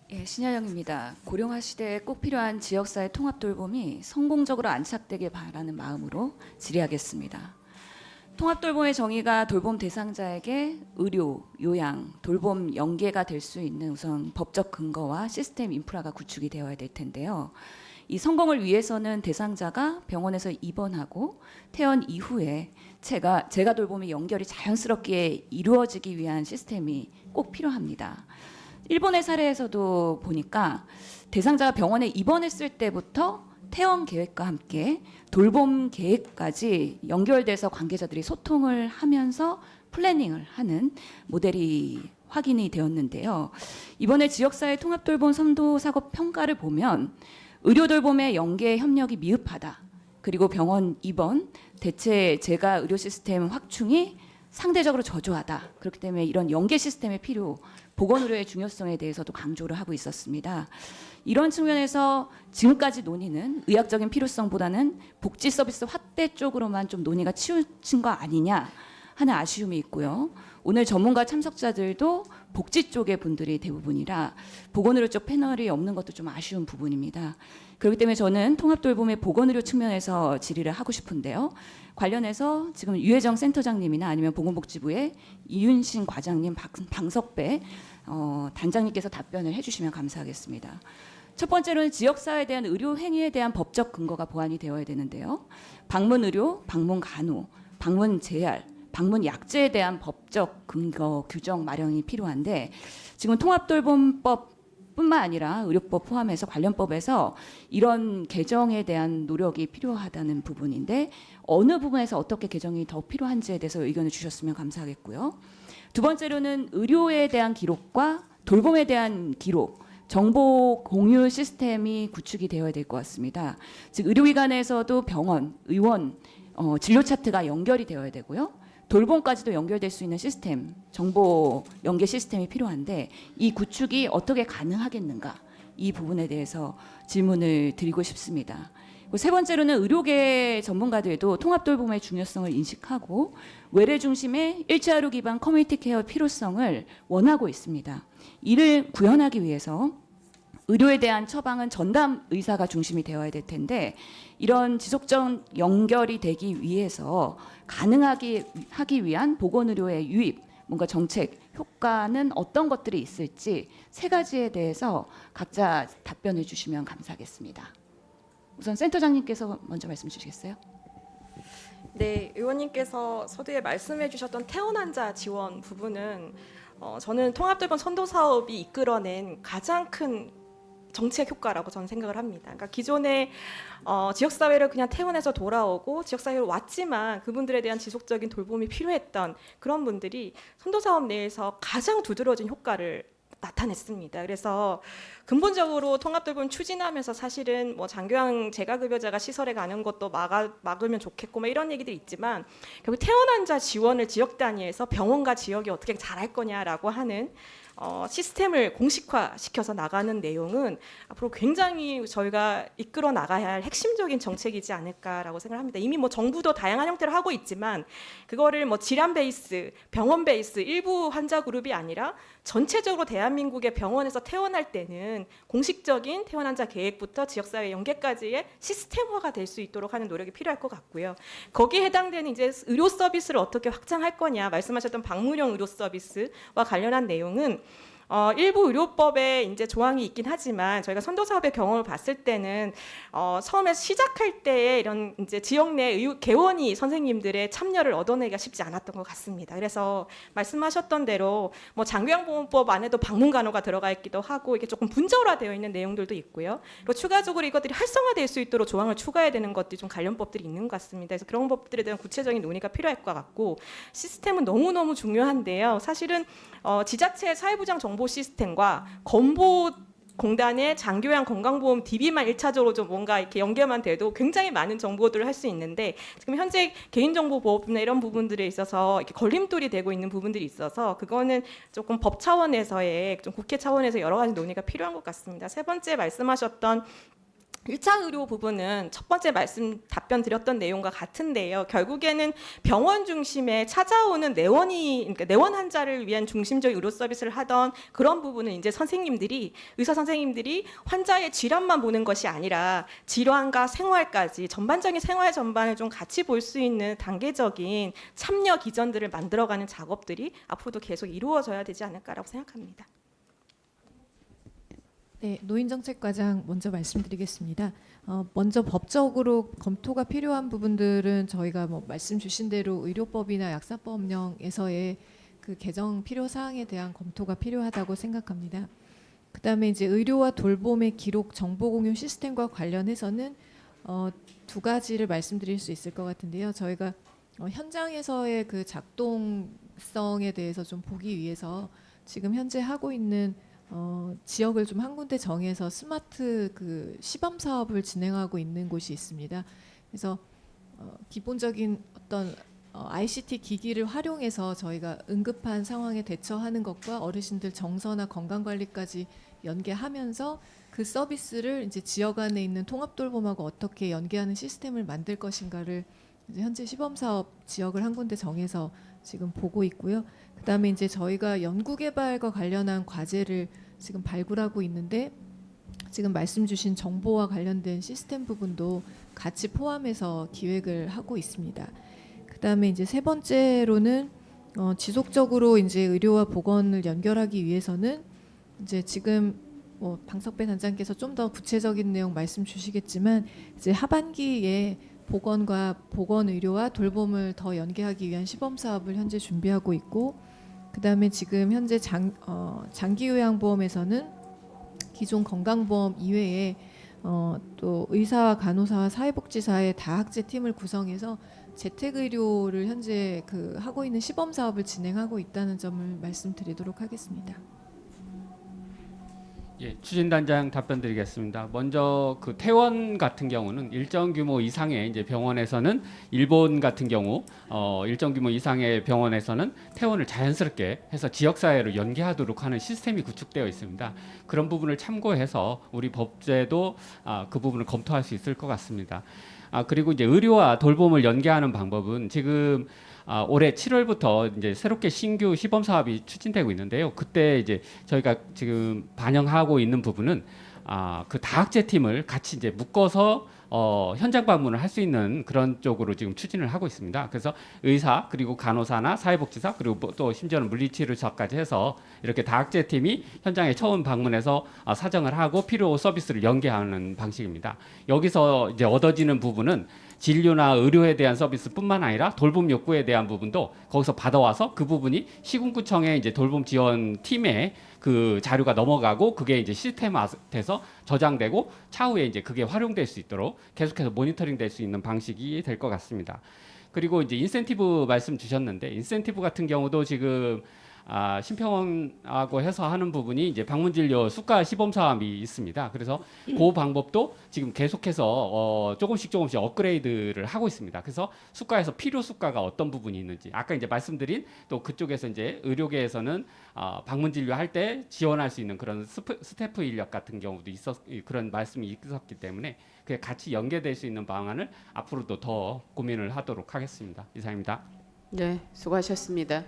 예, 신여영입니다. 고령화 시대에 꼭 필요한 지역사회 통합 돌봄이 성공적으로 안착되길 바라는 마음으로 질의하겠습니다. 통합 돌봄의 정의가 돌봄 대상자에게 의료, 요양, 돌봄 연계가 될 수 있는 우선 법적 근거와 시스템 인프라가 구축이 되어야 될 텐데요. 이 성공을 위해서는 대상자가 병원에서 입원하고 퇴원 이후에 제가 돌봄의 연결이 자연스럽게 이루어지기 위한 시스템이 꼭 필요합니다. 일본의 사례에서도 보니까 대상자가 병원에 입원했을 때부터 퇴원 계획과 함께 돌봄 계획까지 연결돼서 관계자들이 소통을 하면서 플래닝을 하는 모델이 확인이 되었는데요. 이번에 지역사회 통합돌봄 선도사업 평가를 보면 의료돌봄의 연계 협력이 미흡하다. 그리고 병원 입원, 대체 재가 의료 시스템 확충이 상대적으로 저조하다. 그렇기 때문에 이런 연계 시스템의 필요, 보건의료의 중요성에 대해서도 강조를 하고 있었습니다. 이런 측면에서 지금까지 논의는 의학적인 필요성보다는 복지 서비스 확대 쪽으로만 좀 논의가 치우친 거 아니냐 하는 아쉬움이 있고요. 오늘 전문가 참석자들도 복지 쪽의 분들이 대부분이라 보건의료 쪽 패널이 없는 것도 좀 아쉬운 부분입니다. 그렇기 때문에 저는 통합돌봄의 보건의료 측면에서 질의를 하고 싶은데요. 관련해서 지금 유혜정 센터장님이나 아니면 보건복지부의 이윤신 과장님, 방석배 단장님께서 답변을 해주시면 감사하겠습니다. 첫 번째로는 지역사회에 대한 의료 행위에 대한 법적 근거가 보완이 되어야 되는데요. 방문의료, 방문간호, 방문재활, 방문약제에 대한 법적 근거 규정 마련이 필요한데 지금 통합돌봄법뿐만 아니라 의료법 포함해서 관련법에서 이런 개정에 대한 노력이 필요하다는 부분인데 어느 부분에서 어떻게 개정이 더 필요한지에 대해서 의견을 주셨으면 감사하겠고요. 두 번째로는 의료에 대한 기록과 돌봄에 대한 기록, 정보 공유 시스템이 구축이 되어야 될 것 같습니다. 즉 의료기관에서도 병원, 의원, 진료 차트가 연결이 되어야 되고요. 돌봄까지도 연결될 수 있는 시스템, 정보 연계 시스템이 필요한데 이 구축이 어떻게 가능하겠는가? 이 부분에 대해서 질문을 드리고 싶습니다. 세 번째로는 의료계 전문가들도 통합돌봄의 중요성을 인식하고 외래 중심의 일체 의료 기반 커뮤니티 케어 필요성을 원하고 있습니다. 이를 구현하기 위해서 의료에 대한 처방은 전담 의사가 중심이 되어야 될 텐데 이런 지속적 연결이 되기 위해서 가능하기 위한 보건의료의 유입, 뭔가 정책, 효과는 어떤 것들이 있을지 세 가지에 대해서 각자 답변해 주시면 감사하겠습니다. 우선 센터장님께서 먼저 말씀 주시겠어요? 네, 의원님께서 서두에 말씀해 주셨던 퇴원 환자 지원 부분은 저는 통합돌봄 선도 사업이 이끌어낸 가장 큰 정책 효과라고 저는 생각을 합니다. 그러니까 기존에 지역사회를 그냥 퇴원해서 돌아오고 지역사회로 왔지만 그분들에 대한 지속적인 돌봄이 필요했던 그런 분들이 선도사업 내에서 가장 두드러진 효과를 나타냈습니다. 그래서 근본적으로 통합돌봄 추진하면서 사실은 뭐 장교양 재가급여자가 시설에 가는 것도 막으면 좋겠고 뭐 이런 얘기들이 있지만 결국 퇴원 환자 지원을 지역 단위에서 병원과 지역이 어떻게 잘할 거냐라고 하는 시스템을 공식화시켜서 나가는 내용은 앞으로 굉장히 저희가 이끌어 나가야 할 핵심적인 정책이지 않을까라고 생각합니다. 이미 뭐 정부도 다양한 형태로 하고 있지만 그거를 뭐 질환 베이스, 병원 베이스 일부 환자 그룹이 아니라 전체적으로 대한민국의 병원에서 퇴원할 때는 공식적인 퇴원 환자 계획부터 지역사회 연계까지의 시스템화가 될 수 있도록 하는 노력이 필요할 것 같고요. 거기에 해당되는 이제 의료 서비스를 어떻게 확장할 거냐 말씀하셨던 방문형 의료 서비스와 관련한 내용은 일부 의료법에 이제 조항이 있긴 하지만 저희가 선도사업의 경험을 봤을 때는 처음에 시작할 때에 이런 이제 지역 내 개원이 선생님들의 참여를 얻어내기가 쉽지 않았던 것 같습니다. 그래서 말씀하셨던 대로 뭐 장교양보험법 안에도 방문간호가 들어가 있기도 하고 이게 조금 분절화되어 있는 내용들도 있고요. 그리고 추가적으로 이것들이 활성화될 수 있도록 조항을 추가해야 되는 것들이 좀 관련 법들이 있는 것 같습니다. 그래서 그런 법들에 대한 구체적인 논의가 필요할 것 같고 시스템은 너무너무 중요한데요. 사실은 지자체 사회보장 정보 시스템과 건보공단의 장교양 건강보험 DB만 1차적으로 좀 뭔가 이렇게 연계만 돼도 굉장히 많은 정보들을 할 수 있는데 지금 현재 개인정보보호법이나 이런 부분들에 있어서 이렇게 걸림돌이 되고 있는 부분들이 있어서 그거는 조금 법 차원에서의 좀 국회 차원에서 여러 가지 논의가 필요한 것 같습니다. 세 번째 말씀하셨던 1차 의료 부분은 첫 번째 말씀 답변 드렸던 내용과 같은데요. 결국에는 병원 중심에 찾아오는 그러니까 내원 환자를 위한 중심적 의료 서비스를 하던 그런 부분은 이제 의사 선생님들이 환자의 질환만 보는 것이 아니라 질환과 생활까지 전반적인 생활 전반을 좀 같이 볼 수 있는 단계적인 참여 기전들을 만들어가는 작업들이 앞으로도 계속 이루어져야 되지 않을까라고 생각합니다. 네, 노인정책과장 먼저 말씀드리겠습니다. 먼저 법적으로 검토가 필요한 부분들은 저희가 뭐 말씀 주신 대로 의료법이나 약사법령에서의 그 개정 필요 사항에 대한 검토가 필요하다고 생각합니다. 그다음에 이제 의료와 돌봄의 기록 정보 공유 시스템과 관련해서는 두 가지를 말씀드릴 수 있을 것 같은데요. 저희가 현장에서의 그 작동성에 대해서 좀 보기 위해서 지금 현재 하고 있는 지역을 좀 한 군데 정해서 스마트 그 시범 사업을 진행하고 있는 곳이 있습니다. 그래서 기본적인 어떤 ICT 기기를 활용해서 저희가 응급한 상황에 대처하는 것과 어르신들 정서나 건강 관리까지 연계하면서 그 서비스를 이제 지역 안에 있는 통합돌봄하고 어떻게 연계하는 시스템을 만들 것인가를 이제 현재 시범 사업 지역을 한 군데 정해서 지금 보고 있고요. 그다음에 이제 저희가 연구개발과 관련한 과제를 지금 발굴하고 있는데 지금 말씀 주신 정보와 관련된 시스템 부분도 같이 포함해서 기획을 하고 있습니다. 그다음에 이제 세 번째로는 지속적으로 이제 의료와 보건을 연결하기 위해서는 이제 지금 뭐 방석배 단장께서 좀 더 구체적인 내용 말씀 주시겠지만 이제 하반기에 보건과 보건 의료와 돌봄을 더 연계하기 위한 시범 사업을 현재 준비하고 있고, 그다음에 지금 현재 장기 요양보험에서는 기존 건강보험 이외에 또 의사와 간호사와 사회복지사의 다학제 팀을 구성해서 재택의료를 현재 그 하고 있는 시범 사업을 진행하고 있다는 점을 말씀드리도록 하겠습니다. 예, 추진단장 답변드리겠습니다. 먼저 그 퇴원 같은 경우는 일정 규모 이상의 이제 병원에서는 일본 같은 경우 일정 규모 이상의 병원에서는 퇴원을 자연스럽게 해서 지역사회로 연계하도록 하는 시스템이 구축되어 있습니다. 그런 부분을 참고해서 우리 법제도 그 부분을 검토할 수 있을 것 같습니다. 그리고 이제 의료와 돌봄을 연계하는 방법은 지금 올해 7월부터 이제 새롭게 신규 시범 사업이 추진되고 있는데요. 그때 이제 저희가 지금 반영하고 있는 부분은 그 다학제 팀을 같이 이제 묶어서 현장 방문을 할 수 있는 그런 쪽으로 지금 추진을 하고 있습니다. 그래서 의사 그리고 간호사나 사회복지사 그리고 또 심지어는 물리치료사까지 해서 이렇게 다학제 팀이 현장에 처음 방문해서 사정을 하고 필요 서비스를 연계하는 방식입니다. 여기서 이제 얻어지는 부분은 진료나 의료에 대한 서비스뿐만 아니라 돌봄 욕구에 대한 부분도 거기서 받아와서 그 부분이 시군구청의 이제 돌봄 지원 팀에 그 자료가 넘어가고 그게 이제 시스템화돼서 저장되고 차후에 이제 그게 활용될 수 있도록 계속해서 모니터링 될 수 있는 방식이 될 것 같습니다. 그리고 이제 인센티브 말씀 주셨는데 인센티브 같은 경우도 지금 심평원하고 해서 하는 부분이 이제 방문진료 수가 시범 사업이 있습니다. 그래서 그 방법도 지금 계속해서 조금씩 업그레이드를 하고 있습니다. 그래서 수가에서 필요 수가가 어떤 부분이 있는지 아까 이제 말씀드린 또 그쪽에서 이제 의료계에서는 방문진료 할 때 지원할 수 있는 그런 스태프 인력 같은 경우도 그런 말씀이 있었기 때문에 그게 같이 연계될 수 있는 방안을 앞으로도 더 고민을 하도록 하겠습니다. 이상입니다. 네, 수고하셨습니다.